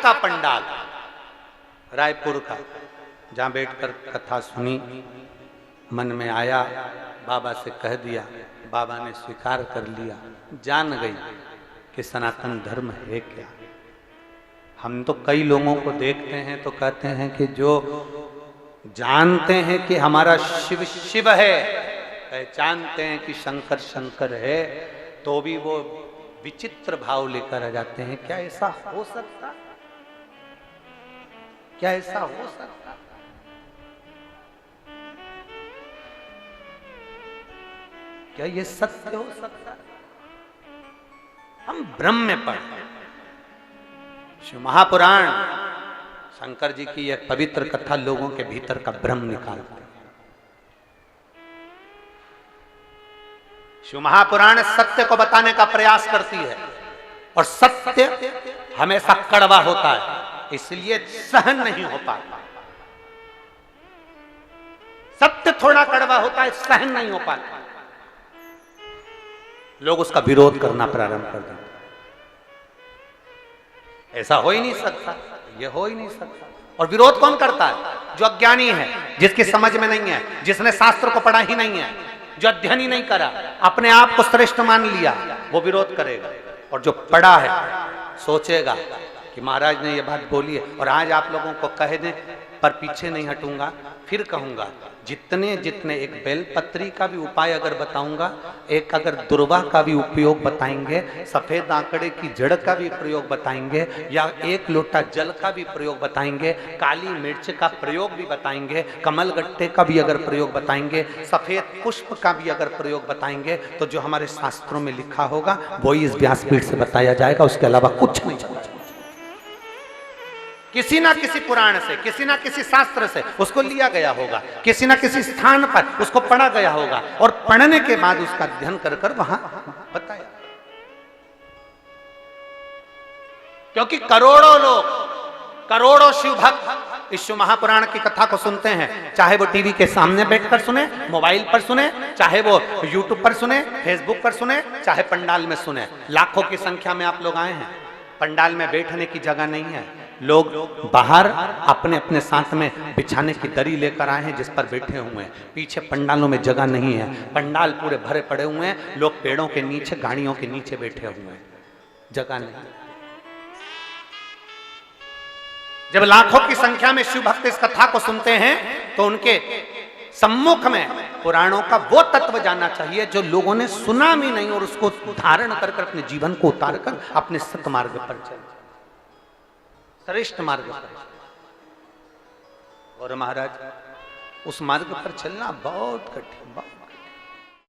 का पंडाल रायपुर का, जहां बैठकर कथा सुनी, मन में आया, बाबा से कह दिया, बाबा ने स्वीकार कर लिया, जान गई कि सनातन धर्म है क्या। हम तो कई लोगों को देखते हैं तो कहते हैं कि जो जानते हैं कि हमारा शिव शिव है, पहचानते हैं कि शंकर शंकर है, तो भी वो विचित्र भाव लेकर आ जाते हैं। क्या ऐसा हो सकता? क्या ऐसा हो सकता? क्या ये सत्य हो सकता? हम भ्रम में पड़ गए। शिव महापुराण शंकर जी की यह पवित्र कथा लोगों के भीतर का भ्रम निकालती है। शिव महापुराण सत्य को बताने का प्रयास करती है, और सत्य हमेशा कड़वा होता है, इसलिए सहन नहीं हो पाता। सत्य थोड़ा कड़वा होता है, सहन नहीं हो पाता, लोग उसका विरोध करना प्रारंभ कर देते। ऐसा हो ही नहीं सकता, ये हो ही नहीं सकता। और विरोध कौन करता है? जो अज्ञानी है, जिसकी समझ में नहीं है, जिसने शास्त्र को पढ़ा ही नहीं है, जो अध्ययन ही नहीं करा, अपने आप को श्रेष्ठ मान लिया, वो विरोध करेगा। और जो पढ़ा है सोचेगा कि महाराज ने ये बात बोली है, और आज आप लोगों को कह दें पर पीछे नहीं हटूंगा, फिर कहूंगा, जितने जितने एक बेलपत्री का भी उपाय अगर बताऊंगा, एक अगर दुर्वा का भी उपयोग बताएंगे, सफेद आंकड़े की जड़ का भी प्रयोग बताएंगे, या एक लोटा जल का भी प्रयोग बताएंगे, काली मिर्च का प्रयोग भी बताएंगे, कमल गट्टे का भी अगर प्रयोग बताएंगे, सफेद पुष्प का भी अगर प्रयोग बताएंगे, तो जो हमारे शास्त्रों में लिखा होगा वही इस व्यासपीठ से बताया जाएगा, उसके अलावा कुछ नहीं चलेगा। किसी ना किसी पुराण से, किसी ना किसी शास्त्र से उसको लिया गया होगा, किसी ना किसी स्थान पर उसको पढ़ा गया होगा, और पढ़ने के बाद उसका अध्ययन कर कर वहां बताया। क्योंकि करोड़ों लोग, करोड़ों शिव भक्त इस शिव महापुराण की कथा को सुनते हैं, चाहे वो टीवी के सामने बैठकर सुने, मोबाइल पर सुने, चाहे वो यूट्यूब पर सुने, फेसबुक पर सुने, चाहे पंडाल में सुने। लाखों की संख्या में आप लोग आए हैं, पंडाल में बैठने की जगह नहीं है, लोग बाहर अपने अपने साथ में बिछाने की दरी लेकर आए हैं जिस पर बैठे हुए हैं। पीछे पंडालों में जगह नहीं है, पंडाल पूरे भरे पड़े हुए हैं, लोग पेड़ों के नीचे, गाड़ियों के नीचे बैठे हुए हैं, जगह नहीं। जब लाखों की संख्या में शिव भक्त इस कथा को सुनते हैं तो उनके सम्मुख में पुराणों का वो तत्व जानना चाहिए जो लोगों ने सुना भी नहीं, और उसको धारण कर कर अपने जीवन को उतार कर अपने सत मार्ग पर चले, श्रेष्ठ मार्ग पर। और महाराज उस मार्ग पर चलना बहुत कठिन, बहुत